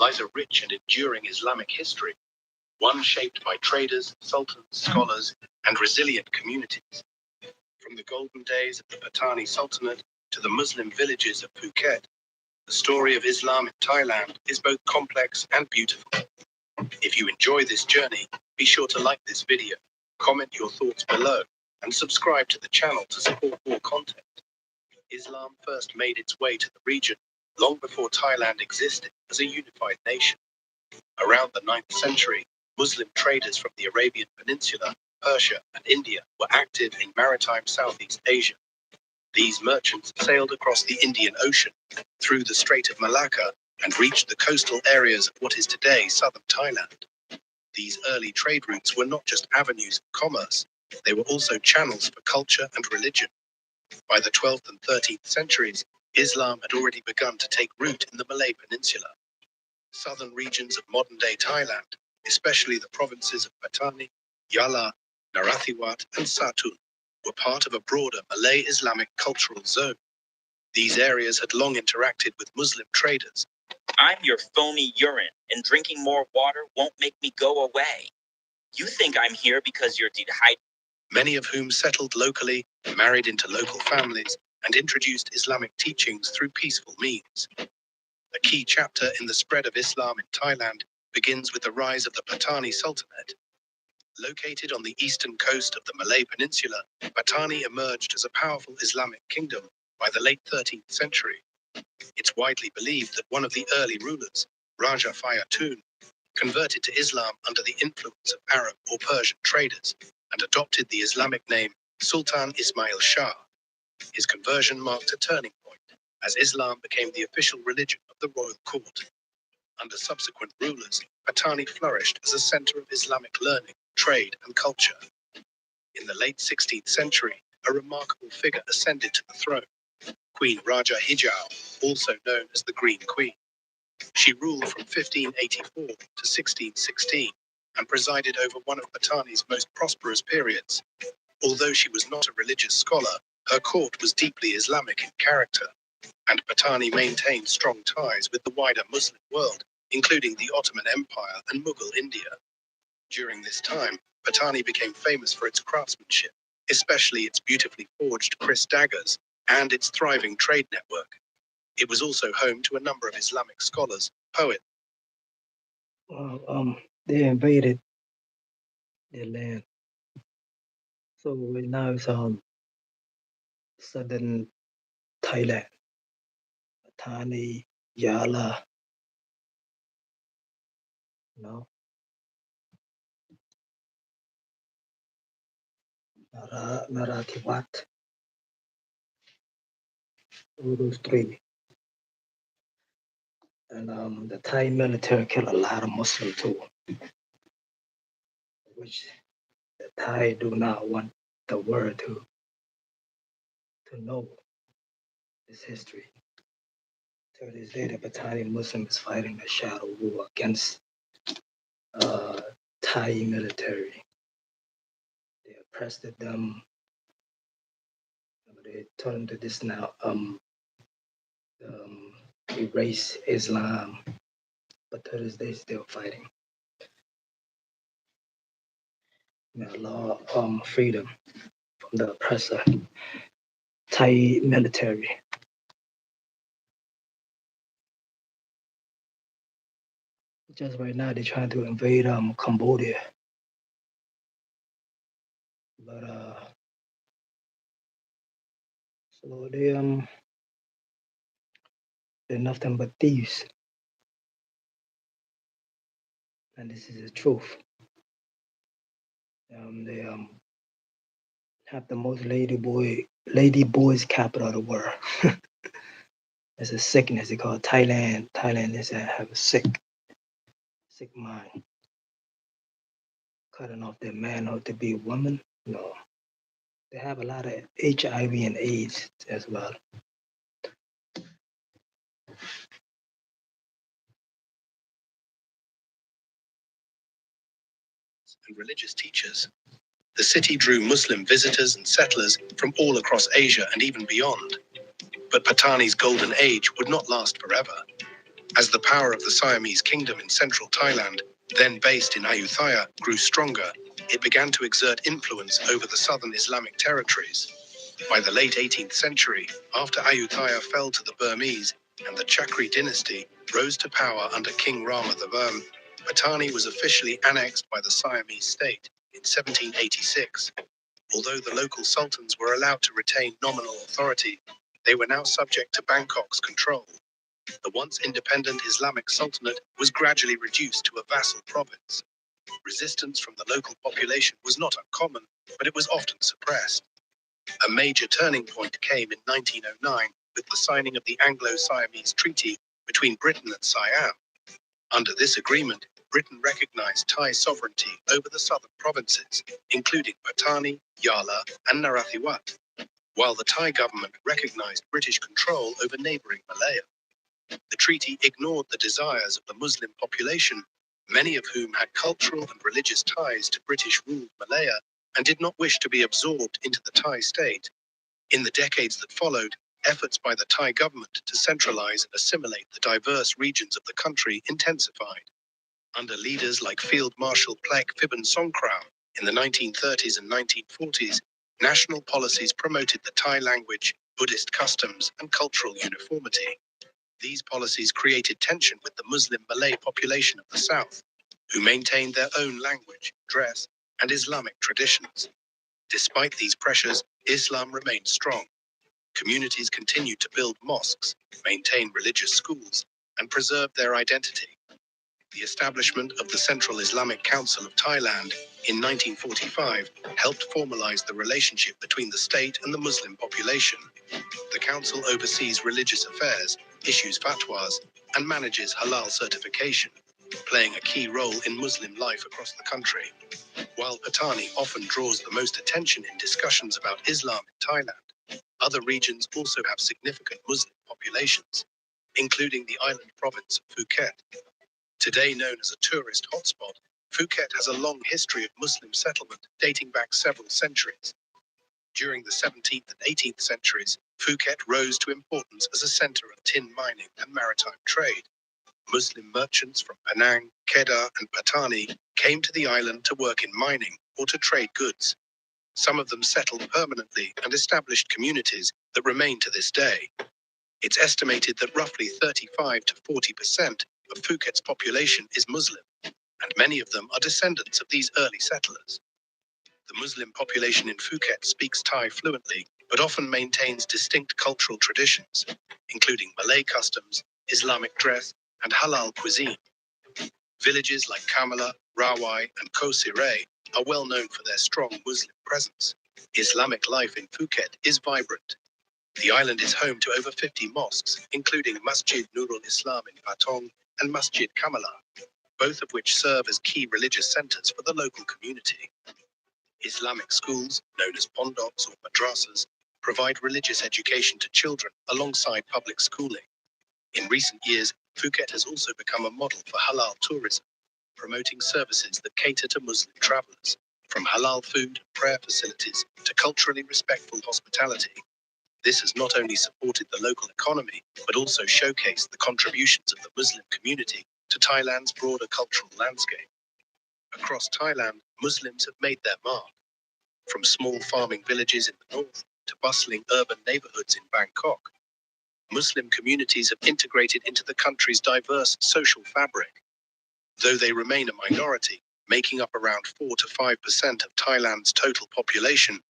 lies a rich and enduring Islamic history, one shaped by traders, sultans, scholars, and resilient communities. From the golden days of the Patani Sultanate to the Muslim villages of Phuket, the story of Islam in Thailand is both complex and beautiful. If you enjoy this journey, be sure to like this video, comment your thoughts below, and subscribe to the channel to support more content. Islam first made its way to the region long before Thailand existed as a unified nation. Around the 9th century, Muslim traders from the Arabian Peninsula, Persia, and India were active in maritime Southeast Asia. These merchants sailed across the Indian Ocean, through the Strait of Malacca, and reached the coastal areas of what is today southern Thailand. These early trade routes were not just avenues of commerce, they were also channels for culture and religion. By the 12th and 13th centuries, Islam had already begun to take root in the Malay Peninsula. Southern regions of modern-day Thailand, especially the provinces of Patani, Yala, Narathiwat, and Satun, were part of a broader Malay Islamic cultural zone. These areas had long interacted with Muslim traders. I'm your foamy urine, and drinking more water won't make me go away. You think I'm here because you're dehydrated? Many of whom settled locally, married into local families, and introduced Islamic teachings through peaceful means. A key chapter in the spread of Islam in Thailand begins with the rise of the Patani Sultanate. Located on the eastern coast of the Malay Peninsula, Patani emerged as a powerful Islamic kingdom by the late 13th century. It's widely believed that one of the early rulers, Raja Fayatun, converted to Islam under the influence of Arab or Persian traders and adopted the Islamic name Sultan Ismail Shah. His conversion marked a turning point, as Islam became the official religion of the royal court. Under subsequent rulers, Patani flourished as a center of Islamic learning, trade, and culture. In the late 16th century, a remarkable figure ascended to the throne, Queen Raja Hijau, also known as the Green Queen. She ruled from 1584 to 1616 and presided over one of Patani's most prosperous periods. Although she was not a religious scholar, her court was deeply Islamic in character, and Patani maintained strong ties with the wider Muslim world, including the Ottoman Empire and Mughal India. During this time, Patani became famous for its craftsmanship, especially its beautifully forged Kris daggers and its thriving trade network. It was also home to a number of Islamic scholars, poets. They invaded their land. So now it's southern Thailand, Patani, Yala, Narathiwat, all those three. And the Thai military killed a lot of Muslims too, which the Thai do not want the world to know this history. To this day, the Patani Muslim is fighting a shadow war against Thai military. They oppressed them. They turned to this now. Erase Islam, but to this day, still fighting. Law, freedom from the oppressor, Thai military. Just right now, they're trying to invade Cambodia, but so they're nothing but thieves, and this is the truth. They have the most lady boys capital of the world. It's a sickness. They call it Thailand. Thailand is have a sick mind, cutting off their manhood to be a woman. No, they have a lot of HIV and AIDS as well. And religious teachers. The city drew Muslim visitors and settlers from all across Asia and even beyond. But Patani's golden age would not last forever. As the power of the Siamese kingdom in central Thailand, then based in Ayutthaya, grew stronger, it began to exert influence over the southern Islamic territories. By the late 18th century, after Ayutthaya fell to the Burmese and the Chakri dynasty rose to power under King Rama I, Patani was officially annexed by the Siamese state in 1786. Although the local sultans were allowed to retain nominal authority, they were now subject to Bangkok's control. The once independent Islamic Sultanate was gradually reduced to a vassal province. Resistance from the local population was not uncommon, but it was often suppressed. A major turning point came in 1909 with the signing of the Anglo-Siamese Treaty between Britain and Siam. Under this agreement, Britain recognized Thai sovereignty over the southern provinces, including Patani, Yala, and Narathiwat, while the Thai government recognized British control over neighboring Malaya. The treaty ignored the desires of the Muslim population, many of whom had cultural and religious ties to British-ruled Malaya and did not wish to be absorbed into the Thai state. In the decades that followed, efforts by the Thai government to centralize and assimilate the diverse regions of the country intensified. Under leaders like Field Marshal Plek Phibun Songkhram in the 1930s and 1940s, national policies promoted the Thai language, Buddhist customs, and cultural uniformity. These policies created tension with the Muslim Malay population of the South, who maintained their own language, dress, and Islamic traditions. Despite these pressures, Islam remained strong. Communities continued to build mosques, maintain religious schools, and preserve their identity. The establishment of the Central Islamic Council of Thailand in 1945 helped formalize the relationship between the state and the Muslim population. The council oversees religious affairs, issues fatwas, and manages halal certification, playing a key role in Muslim life across the country. While Patani often draws the most attention in discussions about Islam in Thailand, other regions also have significant Muslim populations, including the island province of Phuket. Today known as a tourist hotspot, Phuket has a long history of Muslim settlement dating back several centuries. During the 17th and 18th centuries, Phuket rose to importance as a center of tin mining and maritime trade. Muslim merchants from Penang, Kedah, and Patani came to the island to work in mining or to trade goods. Some of them settled permanently and established communities that remain to this day. It's estimated that roughly 35 to 40% of Phuket's population is Muslim, and many of them are descendants of these early settlers. The Muslim population in Phuket speaks Thai fluently, but often maintains distinct cultural traditions, including Malay customs, Islamic dress, and halal cuisine. Villages like Kamala, Rawai, and Koh Siray are well known for their strong Muslim presence. Islamic life in Phuket is vibrant. The island is home to over 50 mosques, including Masjid Nurul Islam in Patong and Masjid Kamala, both of which serve as key religious centers for the local community. Islamic schools, known as pondoks or madrasas, provide religious education to children alongside public schooling. In recent years, Phuket has also become a model for halal tourism, promoting services that cater to Muslim travelers, from halal food, prayer facilities, to culturally respectful hospitality. This has not only supported the local economy, but also showcased the contributions of the Muslim community to Thailand's broader cultural landscape. Across Thailand, Muslims have made their mark. From small farming villages in the north to bustling urban neighborhoods in Bangkok, Muslim communities have integrated into the country's diverse social fabric. Though they remain a minority, making up around 4 to 5% of Thailand's total population,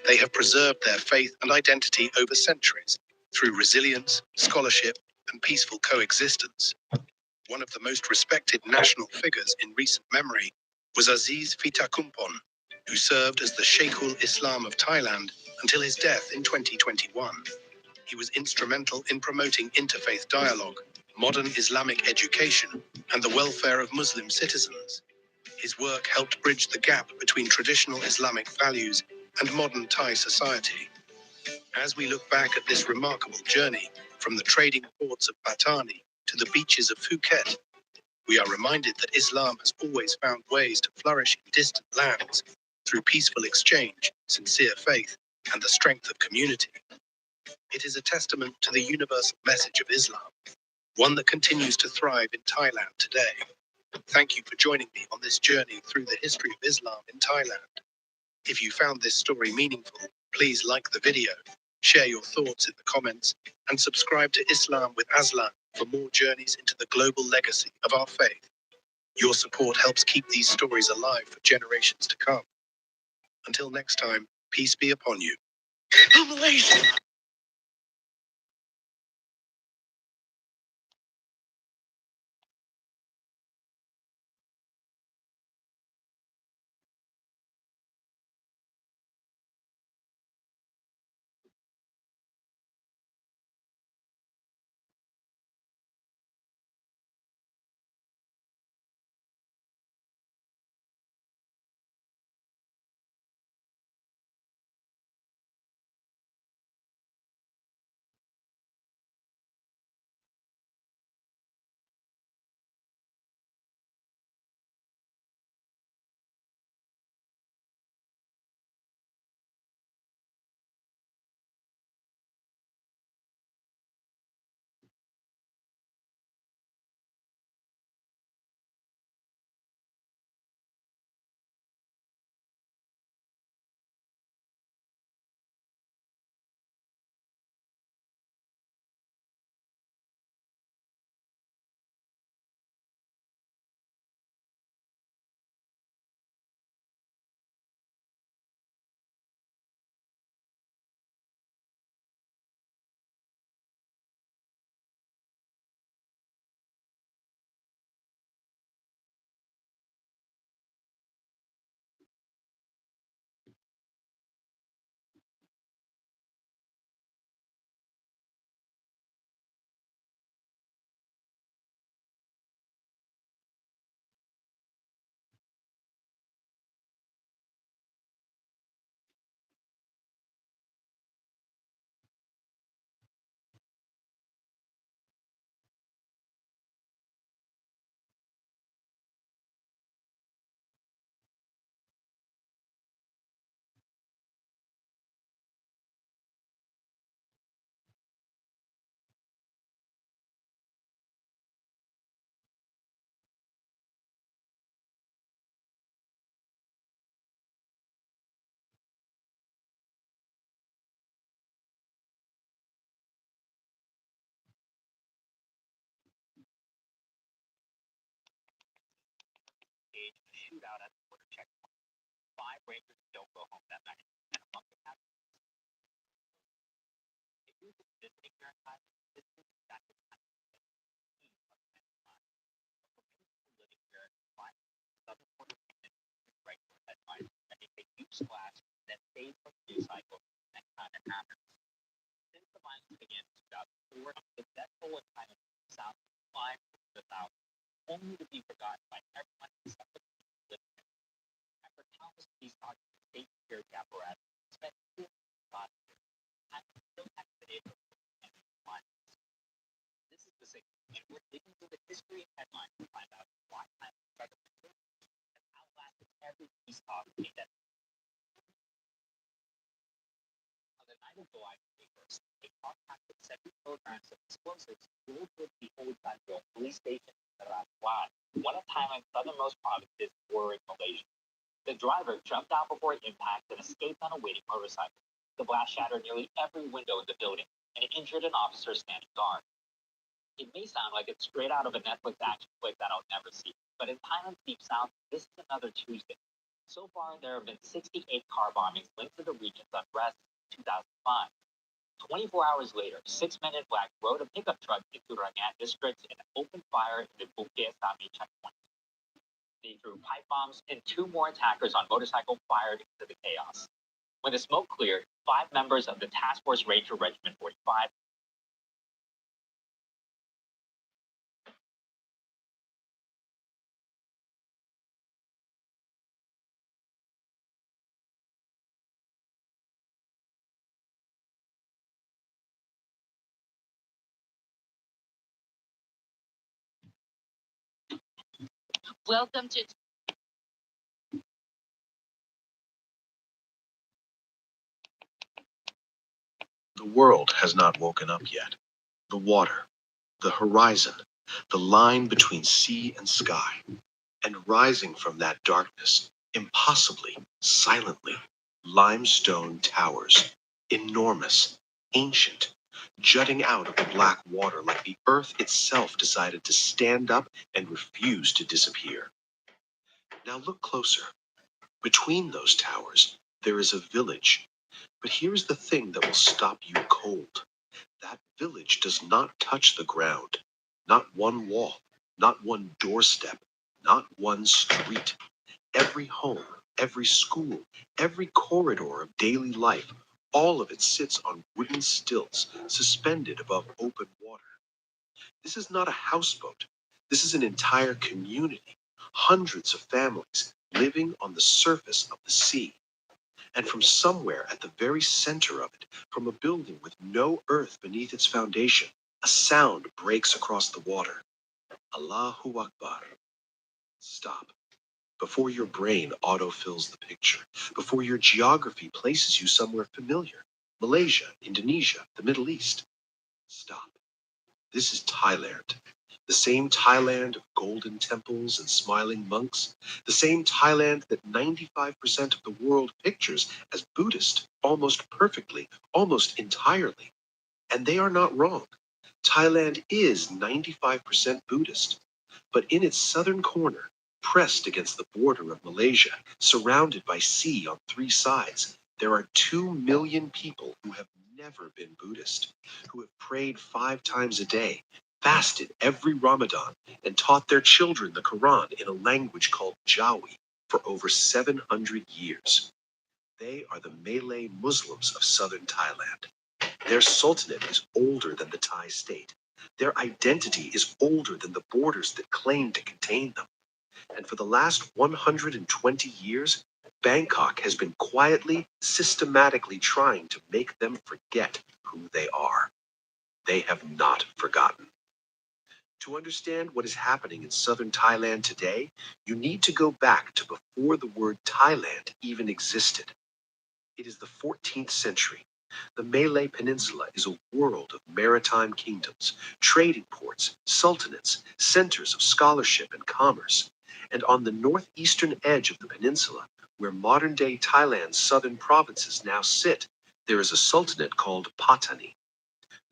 they have preserved their faith and identity over centuries through resilience, scholarship, and peaceful coexistence. One of the most respected national figures in recent memory was Aziz Fitakumpon, who served as the Sheikhul Islam of Thailand until his death in 2021. He was instrumental in promoting interfaith dialogue, modern Islamic education, and the welfare of Muslim citizens. His work helped bridge the gap between traditional Islamic values and modern Thai society. As we look back at this remarkable journey, from the trading ports of Patani to the beaches of Phuket, we are reminded that Islam has always found ways to flourish in distant lands through peaceful exchange, sincere faith, and the strength of community. It is a testament to the universal message of Islam. one that continues to thrive in Thailand today. Thank you for joining me on this journey through the history of Islam in Thailand. If you found this story meaningful, please like the video, share your thoughts in the comments, and subscribe to Islam with Aslan for more journeys into the global legacy of our faith. Your support helps keep these stories alive for generations to come. Until next time, peace be upon you. Malaysia! Shootout at the border checkpoint. 5 Rangers don't go home that night, and among the passengers, a group of visiting Maritime this is exactly the kind of team of men lives. For many people living here in Hawaii, southern border payment is regular headlines, and they make huge splash that fade from the news cycle next time it happens. Since the violence began in 2004, the death toll in Thailand south climbed to 1,000, only to be forgotten by everyone except the people living there. After countless peace talks with the state security apparatus spent 55 years, Thailand still hasn't been able to end the violence. This is the signal, and we're digging through the history and headlines to find out why Thailand's government has outlasted every peace talk made at. On the night of July 21st, a car packed with 70 kilograms of explosives rolled with the Old Tanjong police station in Ratwan, one of Thailand's southernmost provinces bordering Malaysia. The driver jumped out before impact and escaped on a waiting motorcycle. The blast shattered nearly every window in the building, and it injured an officer standing guard. It may sound like it's straight out of a Netflix action flick that I'll never see, but in Thailand's Deep South, this is another Tuesday. So far, there have been 68 car bombings linked to the region's unrest in 2005. 24 hours later, 6 men in black rode a pickup truck into Rangan district and opened fire in the Bukit Sami checkpoint. They threw pipe bombs, and 2 more attackers on motorcycle fired into the chaos. When the smoke cleared, 5 members of the Task Force Ranger Regiment 45 Welcome to. The world has not woken up yet. The water, the horizon, the line between sea and sky. And rising from that darkness, impossibly, silently, limestone towers, enormous, ancient, jutting out of the black water like the earth itself decided to stand up and refuse to disappear. Now look closer. Between those towers, there is a village. But here's the thing that will stop you cold. That village does not touch the ground. Not one wall, not one doorstep, not one street. Every home, every school, every corridor of daily life, all of it sits on wooden stilts suspended above open water. This is not a houseboat. This is an entire community, hundreds of families living on the surface of the sea. And from somewhere at the very center of it, from a building with no earth beneath its foundation, a sound breaks across the water. Allahu Akbar. Stop. Before your brain autofills the picture, before your geography places you somewhere familiar. Malaysia, Indonesia, the Middle East. Stop. This is Thailand. The same Thailand of golden temples and smiling monks. The same Thailand that 95% of the world pictures as Buddhist, almost perfectly, almost entirely. And they are not wrong. Thailand is 95% Buddhist. But in its southern corner, pressed against the border of Malaysia, surrounded by sea on three sides, there are 2 million people who have never been Buddhist, who have prayed 5 times a day, fasted every Ramadan, and taught their children the Quran in a language called Jawi for over 700 years. They are the Malay Muslims of southern Thailand. Their sultanate is older than the Thai state. Their identity is older than the borders that claim to contain them. And for the last 120 years, Bangkok has been quietly, systematically trying to make them forget who they are. They have not forgotten. To understand what is happening in southern Thailand today, you need to go back to before the word Thailand even existed. It is the 14th century. The Malay Peninsula is a world of maritime kingdoms, trading ports, sultanates, centers of scholarship and commerce. And on the northeastern edge of the peninsula, where modern-day Thailand's southern provinces now sit, there is a sultanate called Patani.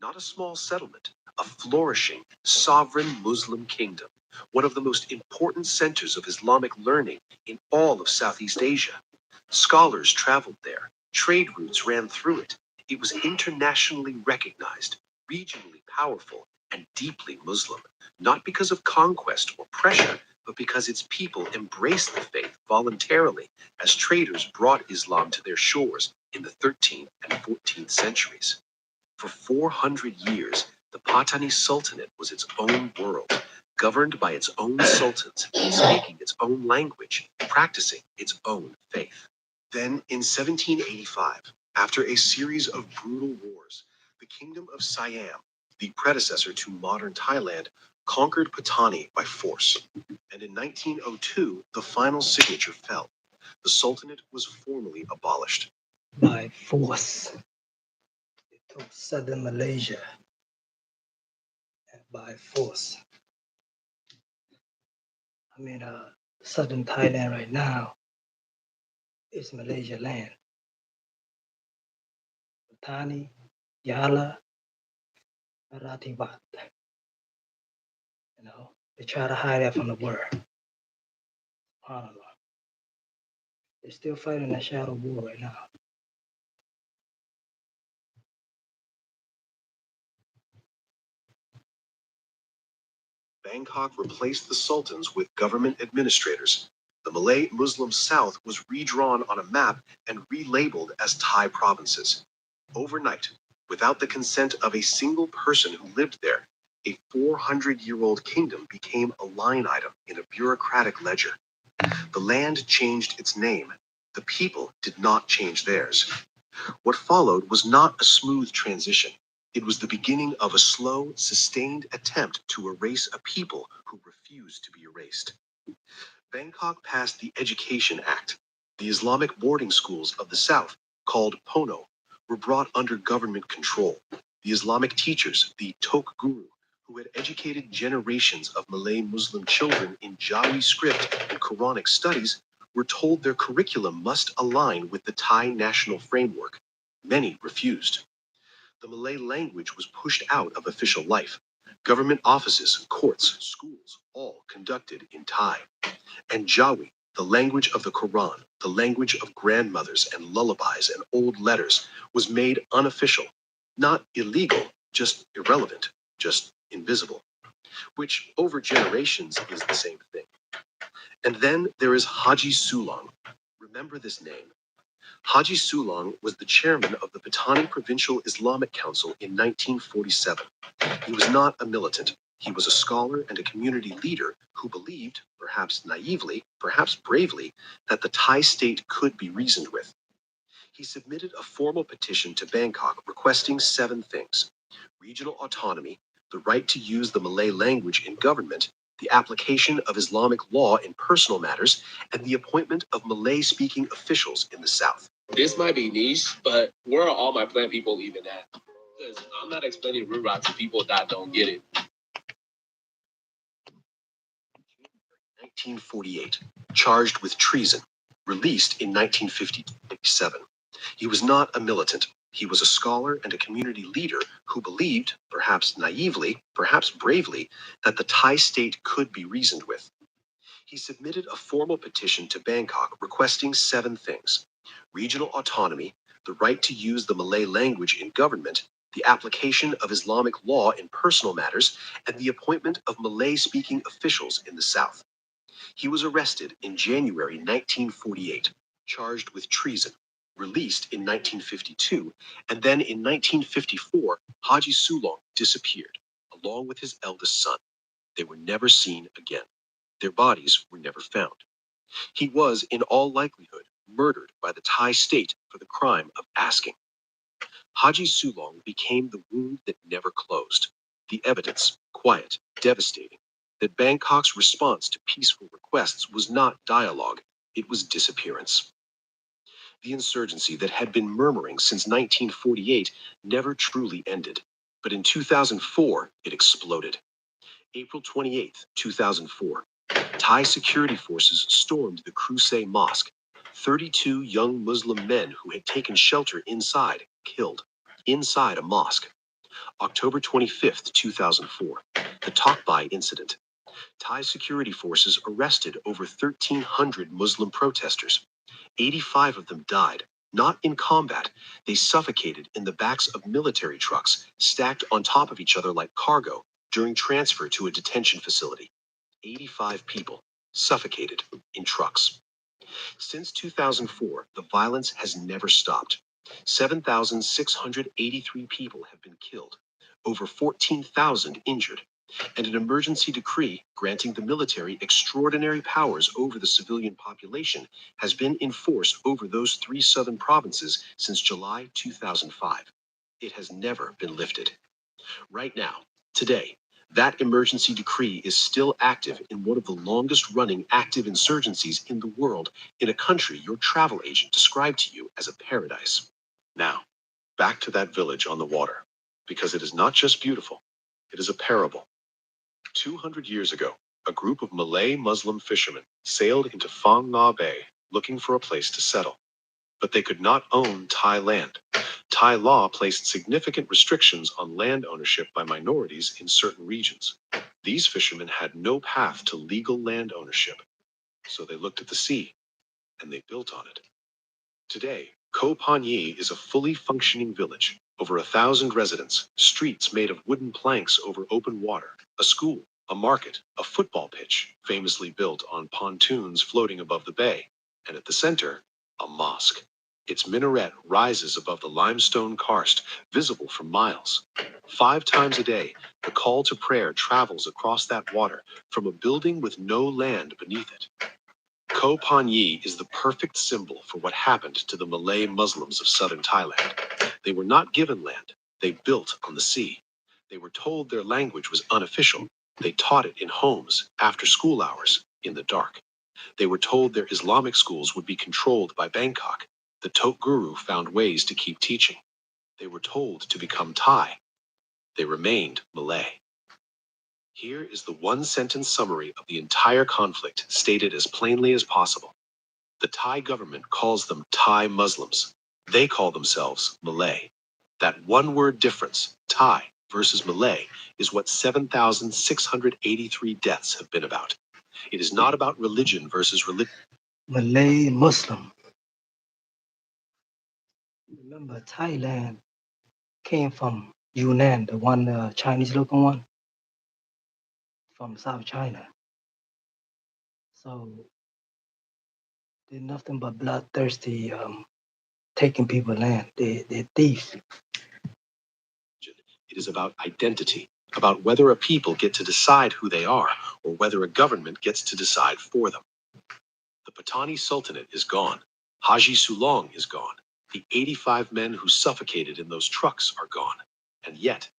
Not a small settlement, a flourishing, sovereign Muslim kingdom, one of the most important centers of Islamic learning in all of Southeast Asia. Scholars traveled there, trade routes ran through it. It was internationally recognized, regionally powerful, and deeply Muslim, not because of conquest or pressure, but because its people embraced the faith voluntarily as traders brought Islam to their shores in the 13th and 14th centuries. For 400 years, the Patani Sultanate was its own world, governed by its own sultans, speaking its own language, practicing its own faith. Then, in 1785, after a series of brutal wars, the Kingdom of Siam, the predecessor to modern Thailand, conquered Patani by force. And in 1902, the final signature fell. The Sultanate was formally abolished. By force. They took southern Malaysia and by force. Southern Thailand right now is Malaysia land. Patani, Yala, Narathiwat. They try to hide that from the world. SubhanAllah. They're still fighting that shadow war right now. Bangkok replaced the sultans with government administrators. The Malay Muslim South was redrawn on a map and relabeled as Thai provinces. Overnight, without the consent of a single person who lived there, a 400-year-old kingdom became a line item in a bureaucratic ledger. The land changed its name. The people did not change theirs. What followed was not a smooth transition. It was the beginning of a slow, sustained attempt to erase a people who refused to be erased. Bangkok passed the Education Act. The Islamic boarding schools of the South, called Pono, were brought under government control. The Islamic teachers, the Tok Guru, who had educated generations of Malay Muslim children in Jawi script and Quranic studies, were told their curriculum must align with the Thai national framework. Many refused. The Malay language was pushed out of official life. Government offices, courts, schools, all conducted in Thai. And Jawi, the language of the Quran, the language of grandmothers and lullabies and old letters, was made unofficial. Not illegal, just irrelevant, just invisible, which over generations is the same thing. And then there is Haji Sulong. Remember this name. Haji Sulong was the chairman of the Patani Provincial Islamic Council in 1947. He was not a militant. He was a scholar and a community leader who believed, perhaps naively, perhaps bravely, that the Thai state could be reasoned with. He submitted a formal petition to Bangkok requesting 7 things: regional autonomy, the right to use the Malay language in government, the application of Islamic law in personal matters, and the appointment of Malay-speaking officials in the South. This might be niche, but where are all my plant people even at? Because I'm not explaining root rock to people that don't get it. 1948, charged with treason, released in 1957. He was not a militant. He was a scholar and a community leader who believed, perhaps naively, perhaps bravely, that the Thai state could be reasoned with. He submitted a formal petition to Bangkok requesting 7 things: regional autonomy, the right to use the Malay language in government, the application of Islamic law in personal matters, and the appointment of Malay-speaking officials in the South. He was arrested in January 1948, charged with treason, released in 1952, and then in 1954, Haji Sulong disappeared, along with his eldest son. They were never seen again. Their bodies were never found. He was, in all likelihood, murdered by the Thai state for the crime of asking. Haji Sulong became the wound that never closed. The evidence, quiet, devastating, that Bangkok's response to peaceful requests was not dialogue, it was disappearance. The insurgency that had been murmuring since 1948 never truly ended, but in 2004 it exploded. April 28, 2004, Thai security forces stormed the Crusade Mosque. 32 young Muslim men who had taken shelter inside, killed, inside a mosque. October 25, 2004, the Tokbai incident. Thai security forces arrested over 1,300 Muslim protesters. 85 of them died, not in combat. They suffocated in the backs of military trucks, stacked on top of each other like cargo, during transfer to a detention facility. 85 people suffocated in trucks. Since 2004, the violence has never stopped. 7,683 people have been killed, over 14,000 injured, and an emergency decree granting the military extraordinary powers over the civilian population has been enforced over those 3 southern provinces since July 2005. It has never been lifted. Right now, today, that emergency decree is still active in one of the longest running active insurgencies in the world, in a country your travel agent described to you as a paradise. Now, back to that village on the water, because it is not just beautiful, it is a parable. 200 years ago, a group of Malay Muslim fishermen sailed into Phang Nga Bay looking for a place to settle. But they could not own Thai land. Thai law placed significant restrictions on land ownership by minorities in certain regions. These fishermen had no path to legal land ownership, so they looked at the sea, and they built on it. Today, Koh Phanyi is a fully functioning village, over 1,000 residents, streets made of wooden planks over open water, a school, a market, a football pitch, famously built on pontoons floating above the bay, and at the center, a mosque. Its minaret rises above the limestone karst, visible for miles. 5 times a day, the call to prayer travels across that water from a building with no land beneath it. Koh Phanyi is the perfect symbol for what happened to the Malay Muslims of southern Thailand. They were not given land, they built on the sea. They were told their language was unofficial. They taught it in homes, after school hours, in the dark. They were told their Islamic schools would be controlled by Bangkok. The Tok Guru found ways to keep teaching. They were told to become Thai. They remained Malay. Here is the one-sentence summary of the entire conflict stated as plainly as possible. The Thai government calls them Thai Muslims. They call themselves Malay. That one-word difference, Thai versus Malay, is what 7,683 deaths have been about. It is not about religion versus religion. Malay Muslim. Remember, Thailand came from Yunnan, the one Chinese looking one from South China. So they're nothing but bloodthirsty, taking people land. They're thieves. It is about identity, about whether a people get to decide who they are, or whether a government gets to decide for them. The Patani Sultanate is gone. Haji Sulong is gone. The 85 men who suffocated in those trucks are gone. And yet,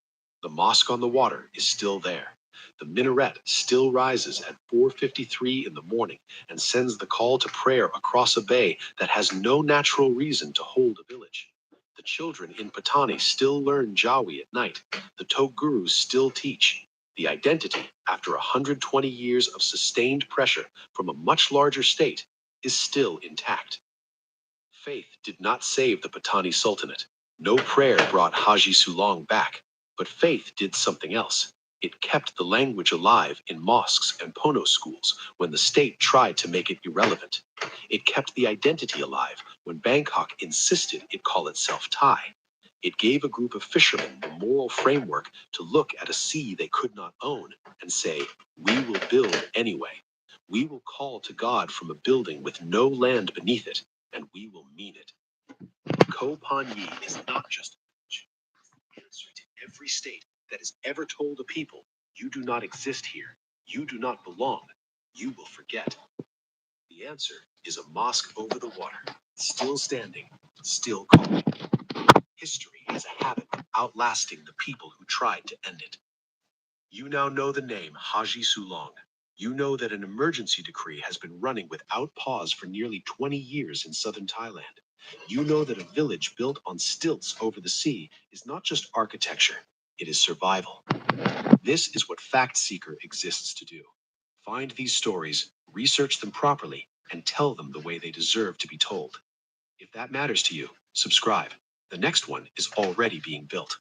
the mosque on the water is still there. The minaret still rises at 4:53 in the morning and sends the call to prayer across a bay that has no natural reason to hold a village. The children in Patani still learn Jawi at night. The Togurus still teach. The identity, after 120 years of sustained pressure from a much larger state, is still intact. Faith did not save the Patani Sultanate. No prayer brought Haji Sulong back. But faith did something else. It kept the language alive in mosques and Pono schools when the state tried to make it irrelevant. It kept the identity alive when Bangkok insisted it call itself Thai. It gave a group of fishermen the moral framework to look at a sea they could not own and say, "We will build anyway. We will call to God from a building with no land beneath it, and we will mean it." Ko Pan Yi is not just an answer to every state that has ever told a people, "You do not exist here. You do not belong. You will forget." The answer is a mosque over the water, still standing, still calling. History has a habit of outlasting the people who tried to end it. You now know the name Haji Sulong. You know that an emergency decree has been running without pause for nearly 20 years in southern Thailand. You know that a village built on stilts over the sea is not just architecture, it is survival. This is what Fact Seeker exists to do. Find these stories, research them properly, and tell them the way they deserve to be told. If that matters to you, subscribe. The next one is already being built.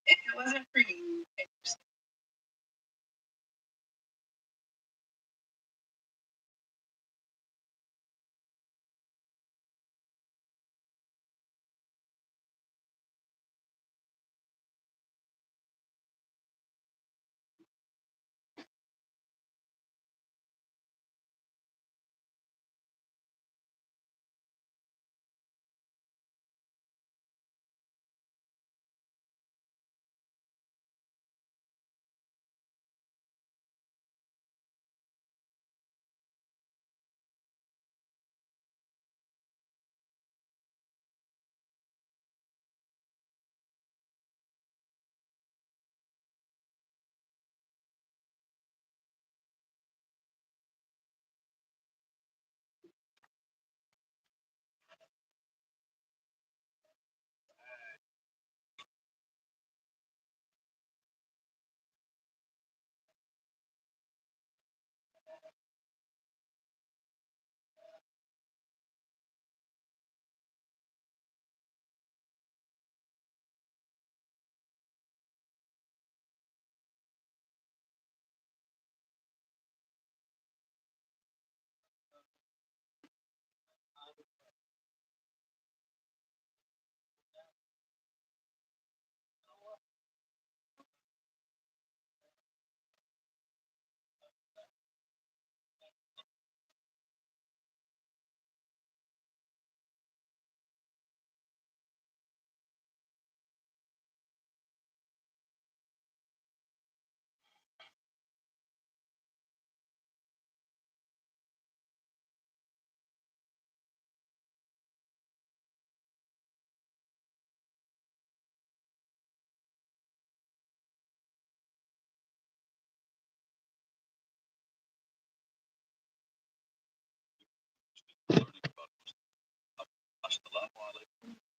If it wasn't for you,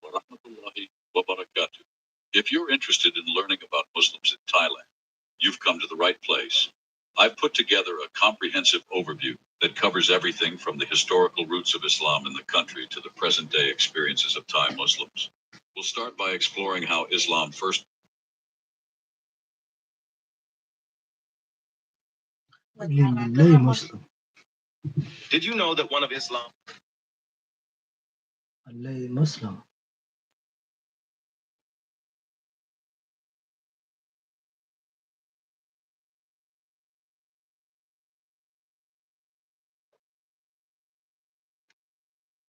Warahmatullahi wabarakatuh. If you're interested in learning about Muslims in Thailand, you've come to the right place. I've put together a comprehensive overview that covers everything from the historical roots of Islam in the country to the present day experiences of Thai Muslims. We'll start by exploring how Islam first. Malay Muslim. Did you know that one of Islam? Malay Muslim.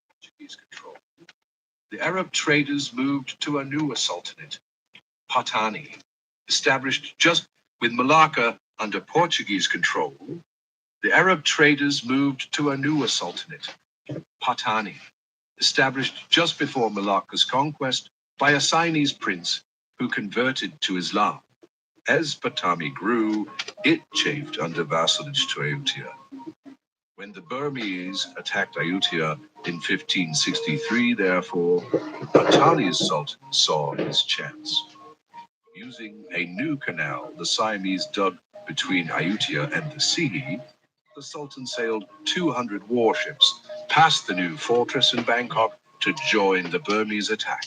Portuguese control. The Arab traders moved to a newer sultanate, Patani, established just with Malacca under Portuguese control. The Arab traders moved to a newer sultanate, Patani, established just before Malacca's conquest by a Siamese prince who converted to Islam. As Patani grew, it chafed under vassalage to Ayutthaya. When the Burmese attacked Ayutthaya in 1563, therefore, Patani's sultan saw his chance. Using a new canal the Siamese dug between Ayutthaya and the sea, the Sultan sailed 200 warships past the new fortress in Bangkok to join the Burmese attack.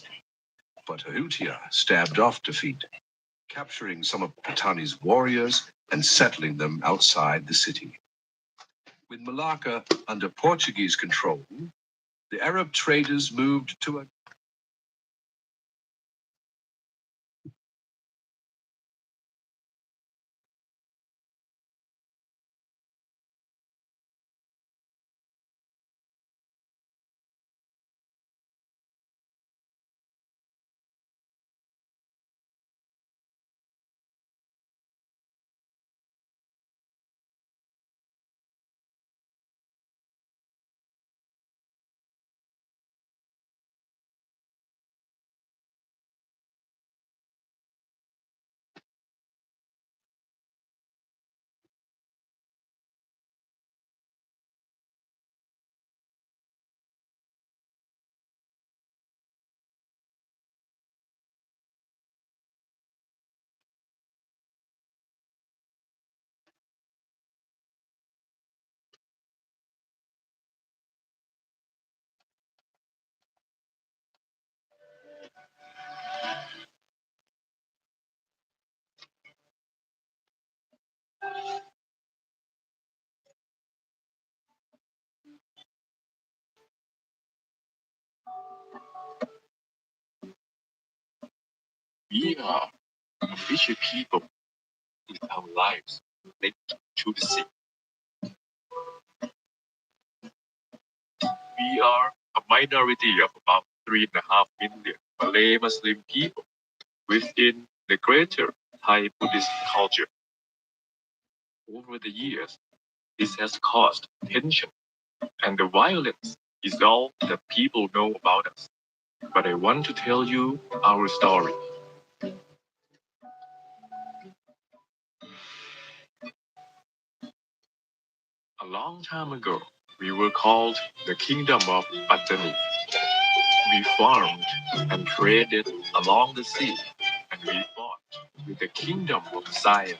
But Ayutthaya stabbed off defeat, capturing some of Patani's warriors and settling them outside the city. With Malacca under Portuguese control, the Arab traders moved to a We are a fishy people with our lives linked to the sea. We are a minority of about 3.5 million Malay Muslim people within the greater Thai Buddhist culture. Over the years, this has caused tension, and the violence is all that people know about us. But I want to tell you our story. A long time ago, we were called the Kingdom of Pattani. We farmed and traded along the sea, and we fought with the Kingdom of Siam.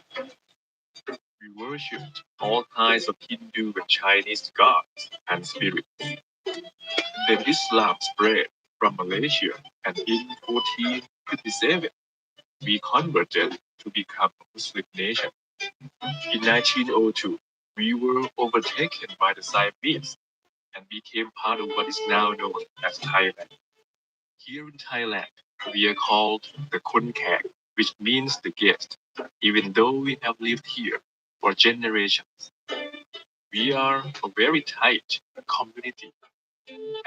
We worshipped all kinds of Hindu and Chinese gods and spirits. Then Islam spread from Malaysia, and in 1457, we converted to become a Muslim nation. In 1902, we were overtaken by the Siamese and became part of what is now known as Thailand. Here in Thailand, we are called the Khon Khek, which means the guest, even though we have lived here for generations. We are a very tight community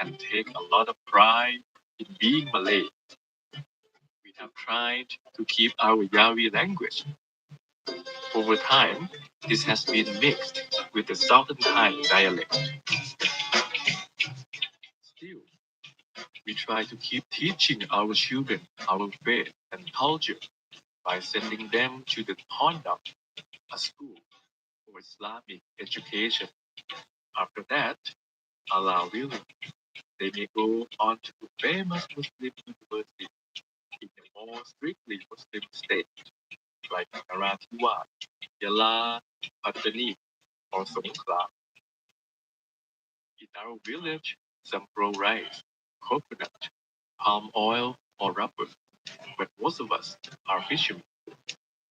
and take a lot of pride in being Malay. We have tried to keep our Yawi language. Over time, this has been mixed with the Southern Thai dialect. Still, we try to keep teaching our children our faith and culture by sending them to the Pondok, a school for Islamic education. After that, Allah willing, They may go on to famous Muslim universities in a more strictly Muslim state, like Narathiwat, Yala, Pattani, or Songkhla. In our village, some grow rice, coconut, palm oil, or rubber, but most of us are fishermen.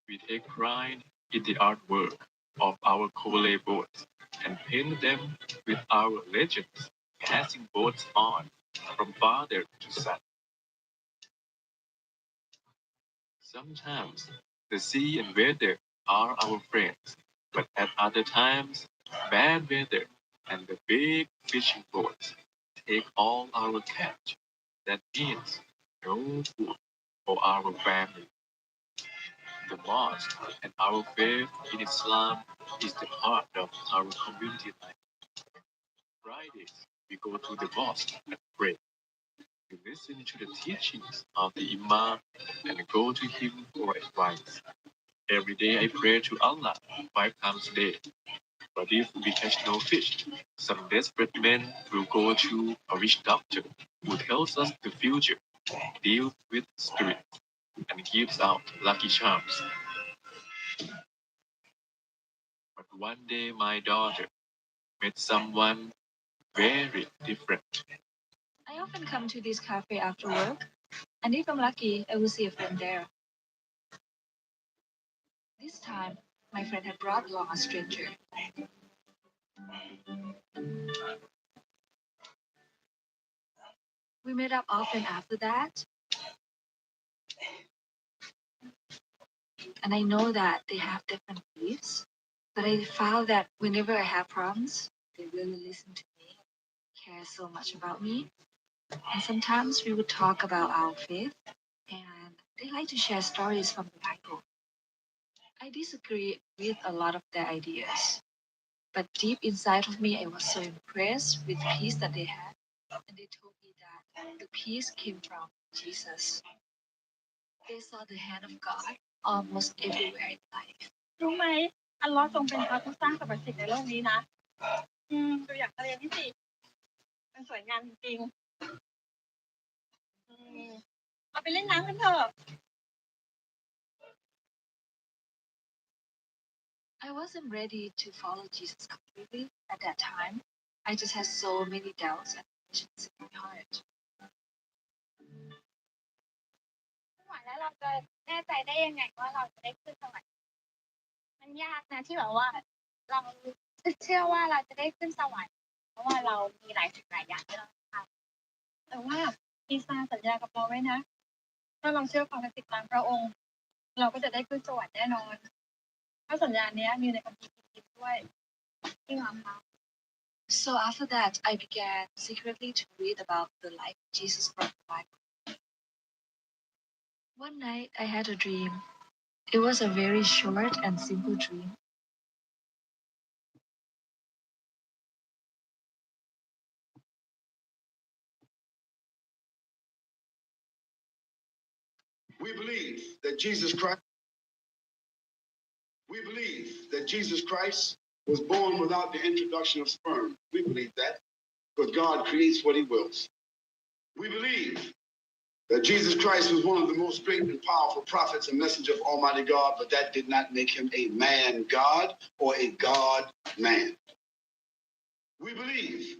We take pride in the artwork of our Kole boats and paint them with our legends, passing boats on from father to son. Sometimes the sea and weather are our friends, but at other times, bad weather and the big fishing boats take all our catch. That means no food for our family. The mosque and our faith in Islam is the heart of our community life. Fridays, we go to the mosque and pray. We listen to the teachings of the Imam and go to him for advice. Every day I pray to Allah 5 times a day. But if we catch no fish, some desperate men will go to a witch doctor who tells us the future, deals with spirits, and gives out lucky charms. But one day my daughter met someone very different. I often come to this cafe after work, and if I'm lucky, I will see a friend there. This time, my friend had brought along a stranger. We met up often after that, and I know that they have different beliefs, but I found that whenever I have problems, they really listen to me, care so much about me, and sometimes we would talk about our faith, and they like to share stories from the Bible. I disagree with a lot of their ideas, but deep inside of me, I was so impressed with the peace that they had, and they told me that the peace came from Jesus. They saw the hand of God almost everywhere in life. รู้ไหมอัลลอฮ์ทรงเป็นพระผู้สร้างสรรพสิ่งในโลกนี้นะตัวอย่างทะเลนี่สิมันสวยงามจริงๆเอาไปเล่นน้ำกันเถอะ I wasn't ready to follow Jesus completely at that time. I just had so many doubts and questions in my heart. หวานแล้วเราจะแน่ใจได้ยังไงว่าเราจะได้ขึ้นสวรรค์มันยากนะที่แบบว่าเราเชื่อว่าเราจะได้ขึ้นสวรรค์เพราะว่าเรามีหลายสิ่งหลายอย่างที่เราทำแต่ว่าอีซาสัญญากับเราไว้นะถ้าเราเชื่อฟังและติดตามพระองค์เราก็จะได้ขึ้นสวรรค์แน่นอนเพราะสัญญานี้มีในคัมภีร์ด้วยที่เราทำ So after that, I began secretly to read about the life Jesus brought the Bible. One night, I had a dream. It was a very short and simple dream. We believe that Jesus Christ was born without the introduction of sperm. We believe that because God creates what he wills. We believe that Jesus Christ was one of the most great and powerful prophets and messenger of Almighty God, but that did not make him a man God or a God man. We believe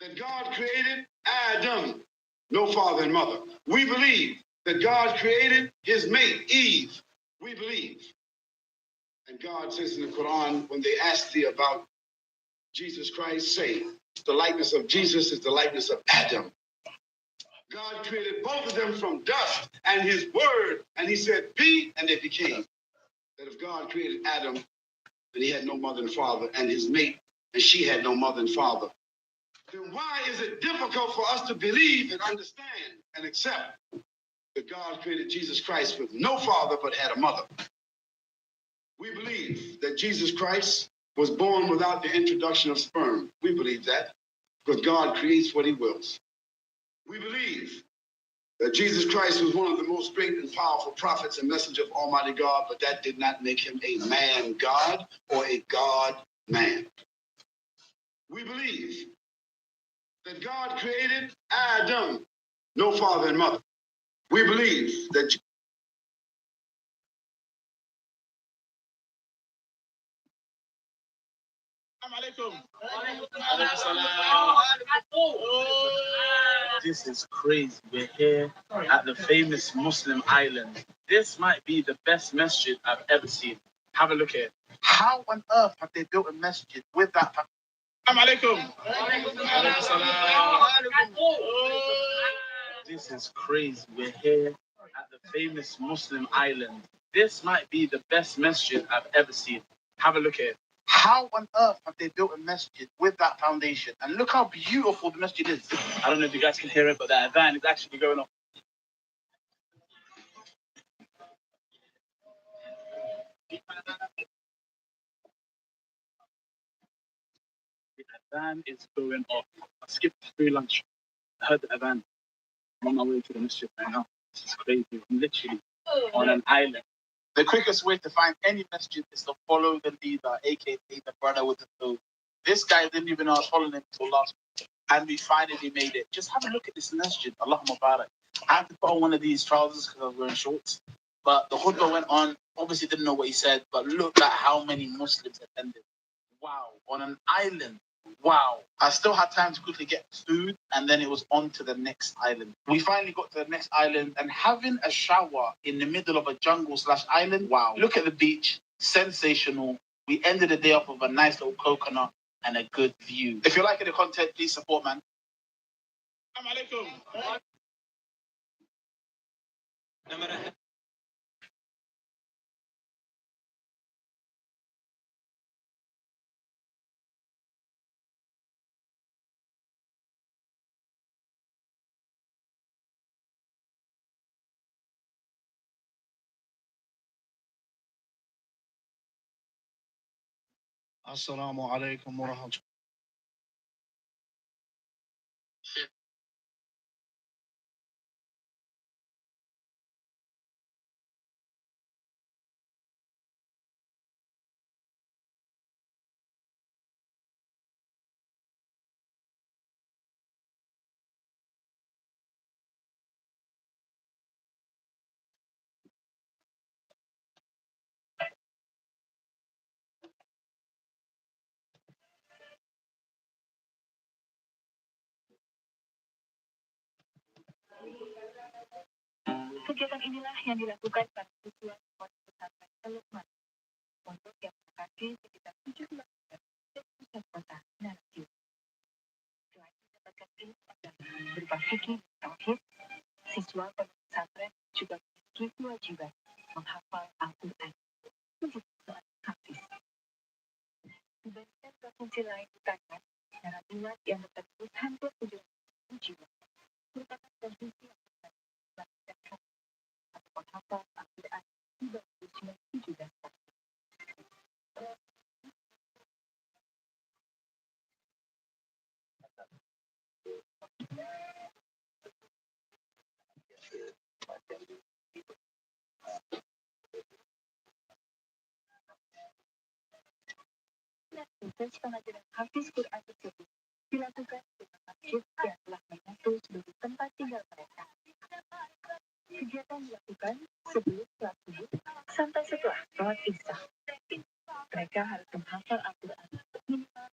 that God created Adam, no father and mother. We believe that God created his mate, Eve. We believe. And God says in the Quran, when they ask thee about Jesus Christ, say, the likeness of Jesus is the likeness of Adam. God created both of them from dust and his word, and he said, be, and they became. That if God created Adam, and he had no mother and father, and his mate, and she had no mother and father, then why is it difficult for us to believe and understand and accept that God created Jesus Christ with no father but had a mother? We believe that Jesus Christ was born without the introduction of sperm. We believe that because God creates what he wills. We believe that Jesus Christ was one of the most great and powerful prophets and messenger of Almighty God, but that did not make him a man God or a God man. We believe that God created Adam, no father and mother. We believe that. This is crazy. We're here at the famous Muslim island. This might be the best masjid I've ever seen. Have a look here. How on earth have they built a masjid with that? This is crazy. We're here at the famous Muslim island. This might be the best masjid I've ever seen. Have a look here. How on earth have they built a masjid with that foundation? And look how beautiful the masjid is. I don't know if you guys can hear it, but that van is actually going off. The van is going off. I skipped through lunch. I heard the van. I'm on my way to the masjid right now. This is crazy. I'm literally on an island. The quickest way to find any masjid is to follow the leader, aka the brother with the food. This guy didn't even know I was following him until last week, and we finally made it. Just have a look at this masjid. Allahumma barak. I had to put on one of these trousers because I was wearing shorts. But the khutbah went on. Obviously, didn't know what he said, but look at how many Muslims attended. Wow, on an island. Wow. I still had time to quickly get food, and then it was on to the next island. We finally got to the next island, and having a shower in the middle of a jungle / island. Wow. Look at the beach. Sensational. We ended the day off with a nice little coconut and a good view. If you're liking the content, please support, man. Assalamu alaikum. Assalamu alaikum wa rahmatullahi. Kegiatan inilah yang dilakukan pada tujuan pesantren Telukman untuk yang berlokasi sekitar 17 meter dari pusat kota Narju. Selain mendapatkan ilmu agama berupa fikih dan tauhid, siswa pesantren juga memiliki kewajiban menghafal Al-Quran menjadi seorang hafiz. Dibandingkan provinsi lain di Thailand, secara luas yang bertembus hampir 700 jiwa merupakan provinsi yang melakukan atau menghafal Al-Quran di bawah usia 17 tahun. Proses pengajaran hafiz Quran tersebut dilakukan di masjid yang telah menyatu sebagai tempat tinggal mereka. Kegiatan dilakukan sebelum sholat subuh sampai setelah sholat isya. Mereka harus menghafal Al-Quran minimal.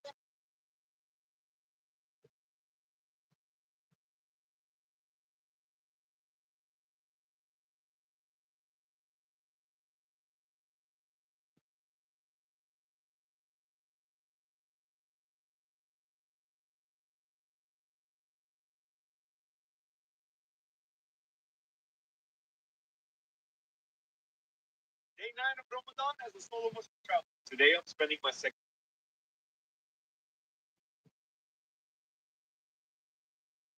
Day 9 of Ramadan as a solo Muslim traveler. Today I'm spending my second.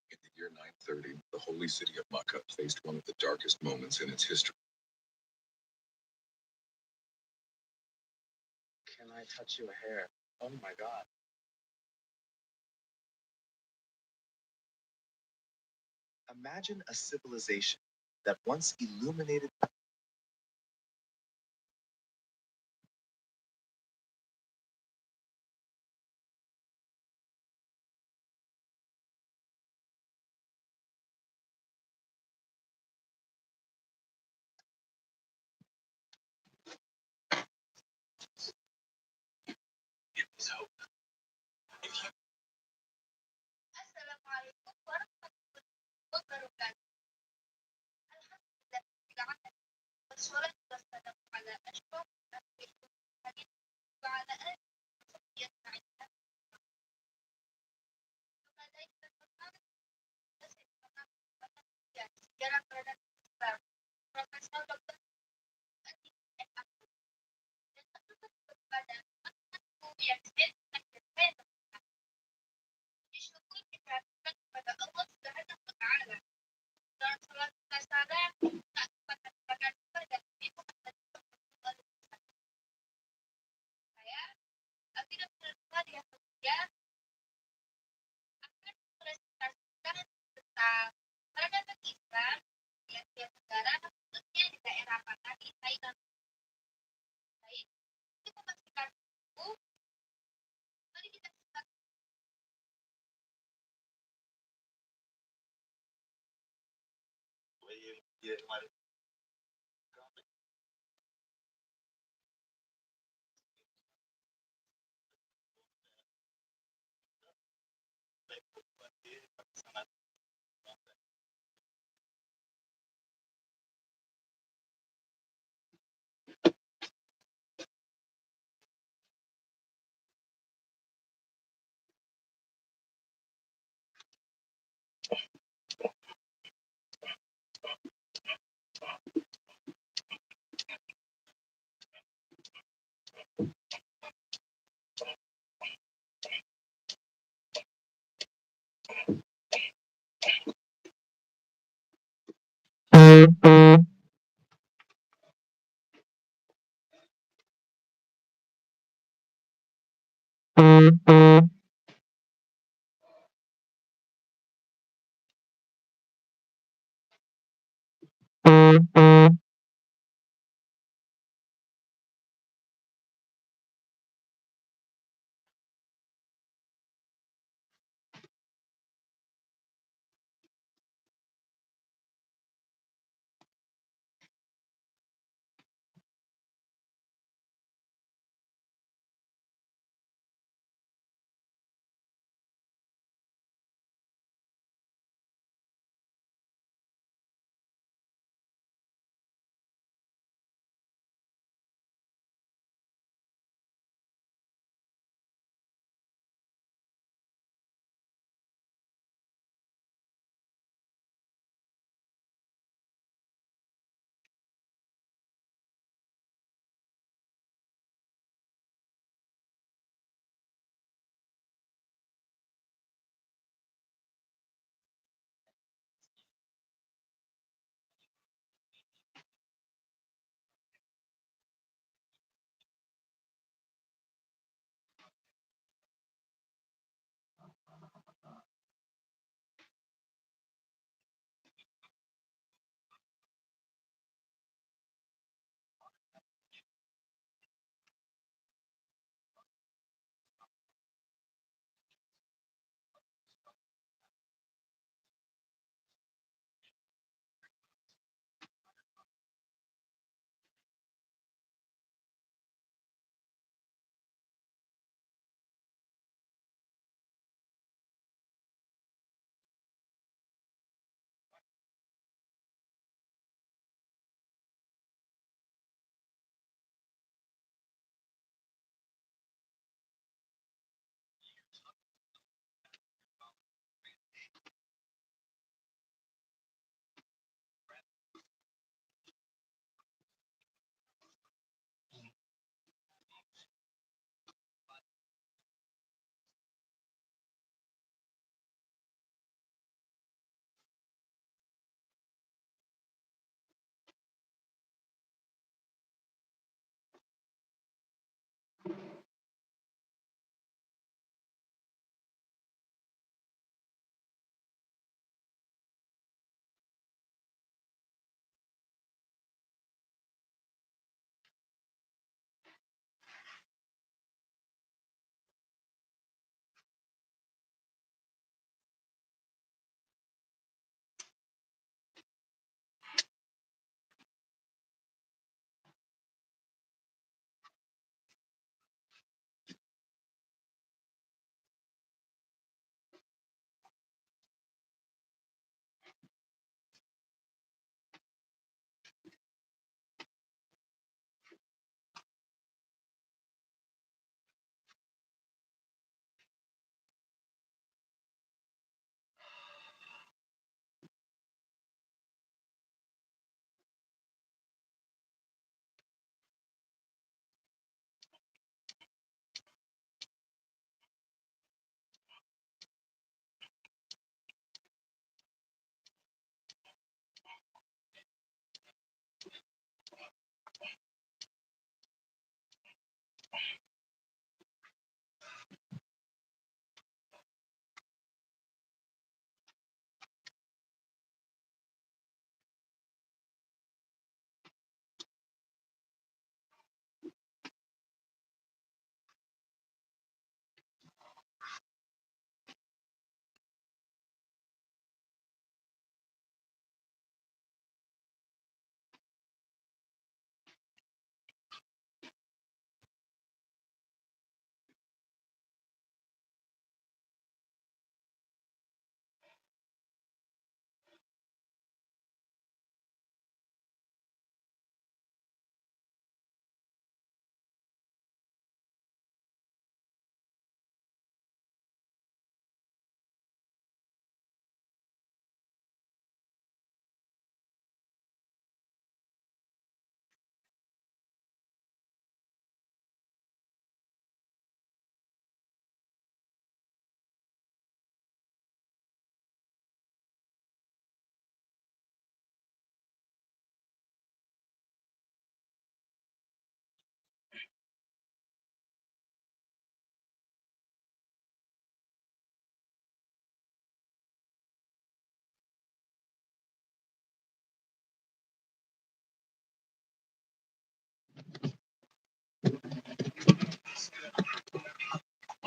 In the year 930, the holy city of Makkah faced one of the darkest moments in its history. Can I touch your hair? Oh my God. Imagine a civilization that once illuminated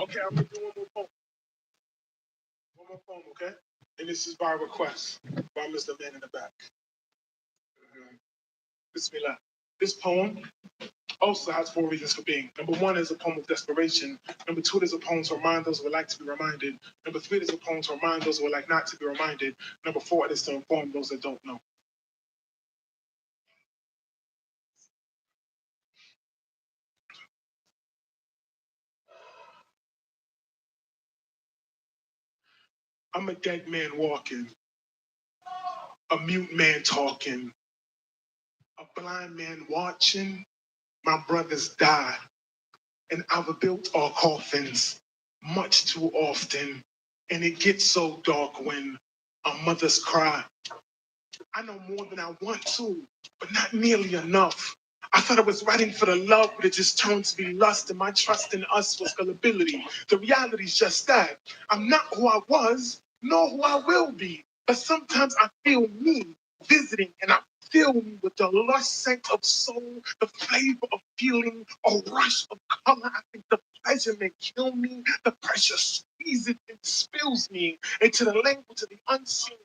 Okay, I'm gonna do one more poem. One more poem, okay? And this is by request by Mr. Man in the back. Bismillah. This poem also has 4 reasons for being. Number 1 is a poem of desperation. Number 2 is a poem to remind those who would like to be reminded. Number 3 is a poem to remind those who would like not to be reminded. Number 4 is to inform those that don't know. I'm a dead man walking, a mute man talking, a blind man watching my brothers die. And I've built our coffins much too often. And it gets so dark when our mothers cry. I know more than I want to, but not nearly enough. I thought I was writing for the love, but it just turned to be lust, and my trust in us was gullibility. The reality's just that. I'm not who I was, nor who I will be. But sometimes I feel me visiting, and I fill me with the lush scent of soul, the flavor of feeling, a rush of color. I think the pleasure may kill me, the pressure squeezes it and spills me into the language of the unseen,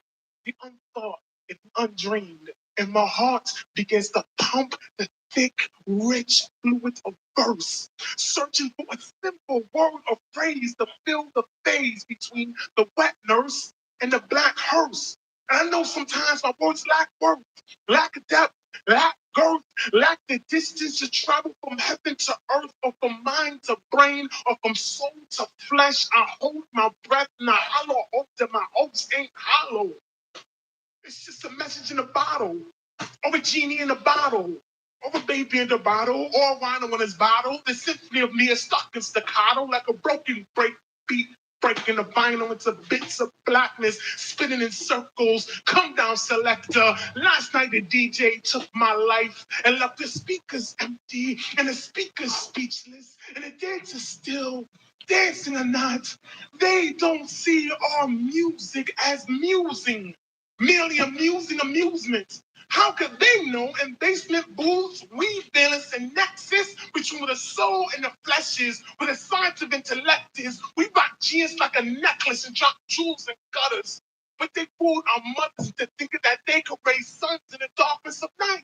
the unthought, and the undreamed. And my heart begins to pump the thick, rich fluid of verse, searching for a simple word or phrase to fill the phase between the wet nurse and the black hearse. And I know sometimes my words lack worth, lack depth, lack girth, lack the distance to travel from heaven to earth, or from mind to brain, or from soul to flesh. I hold my breath and I hollow hope that my hopes ain't hollow. It's just a message in a bottle, or a genie in a bottle, or a baby in the bottle, or a wino in his bottle. The symphony of me is stuck in staccato like a broken break beat, breaking the vinyl into bits of blackness, spinning in circles. Come down, selector. Last night the DJ took my life and left the speakers empty and the speakers speechless, and the dancers still dancing or not. They don't see our music as musing, merely amusing amusement. How could they know in basement booths we balance a nexus between the soul and the flesh is, where the science of intellect is? We rock jeans like a necklace and drop jewels in gutters. But they fooled our mothers to think that they could raise sons in the darkness of night.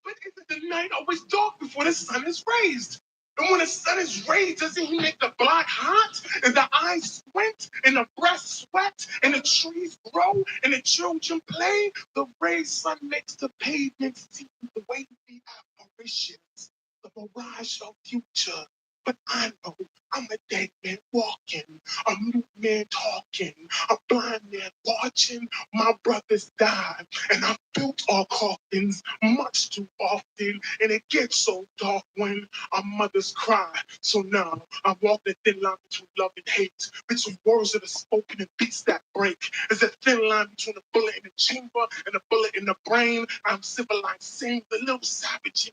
But isn't the night always dark before the sun is raised? And when the sun is raised, doesn't he make the blood hot? And the eyes squint, and the breath sweat, and the trees grow, and the children play? The raised sun makes the pavement seem the wavy apparitions, the mirage of future. But I know I'm a dead man walking, a mute man talking, a blind man watching my brothers die. And I built our coffins much too often, and it gets so dark when our mothers cry. So now I walk the thin line between love and hate, between words that are spoken and beats that break. There's a thin line between a bullet in the chamber and a bullet in the brain. I'm civilized, saying the little savage.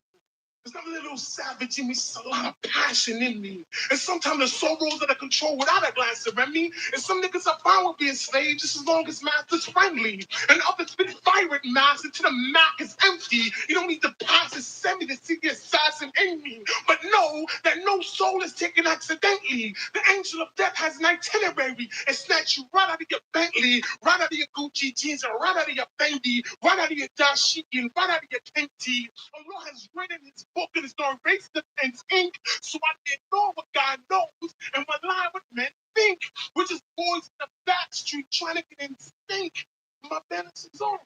There's not a little savage in me, it's a lot of passion in me. And sometimes the sorrows that I control without a glass of Remy. And some niggas are fine with being slaves just as long as master's friendly. And others spit fire at master till the Mac is empty. You don't need to pass a semi to see the assassin in me. But know that no soul is taken accidentally. The angel of death has an itinerary and snatch you right out of your Bentley, right out of your Gucci jeans, and right out of your Fendi, right out of your dashiki, and right out of your Fenty. Allah has written his book and it's going to erase the pen's ink, so I can ignore what God knows and rely what men think. We're just boys in the back street trying to get in sync. My balance is off.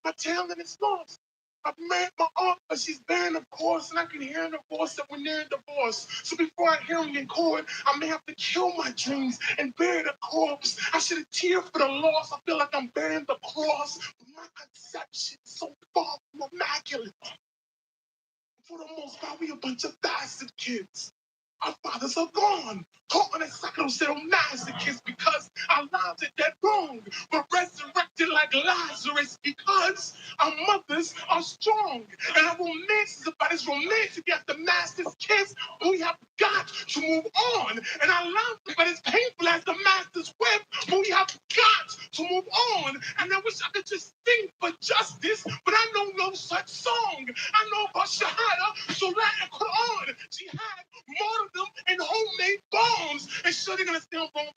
My talent is lost. I've married my aunt, but she's barren, of course, and I can hear in her voice that we're near divorce. So before I hear him in court, I may have to kill my dreams and bury the corpse. I should have teared for the loss. I feel like I'm bearing the cross. My conception so far from immaculate. For the most part, we a bunch of bastard kids. Our fathers are gone. Caught on a sadomasochists because our lives are dead wrong. We're resurrected like Lazarus because our mothers are strong. And our romance is about as romantic as the master's kiss. But we have got to move on. And our love is about as painful as the master's whip. But we have got to move on. And I wish I could just sing for justice, but I know no such song. I know about Shahada, Salat, and Quran, Jihad, martyrdom, and homemade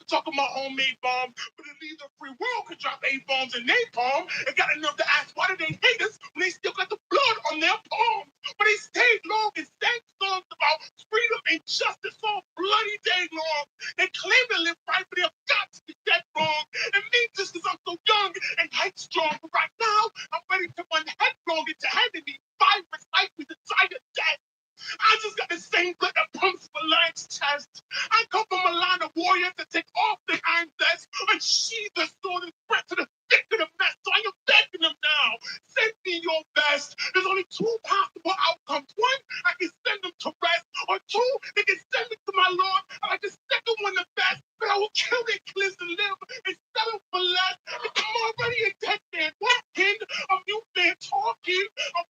talking about homemade bomb, but it leaves the free world could drop A-bombs and napalm and got enough to ask why do they hate us when they still got the blood on their palms. But they stayed long and sang songs about freedom and justice all bloody day long. They claim to live right, but they've got to be dead wrong. And me, just because I'm so young and headstrong, but right now I'm ready to run headlong into heaven. These virus life with the desire of death. I just got the same blood that pumps my lion's chest. I come from a line of warriors that take off their iron vest, unsheathe the sword and spread to the thick of the mess. So I am begging them now, send me your best. There's only two possible outcomes. One, I can send them to rest, or two, they can send me to my Lord. I like the second one the best, but I will kill their kids to live and settle for less. I'm already a dead man walking, a mute man talking, a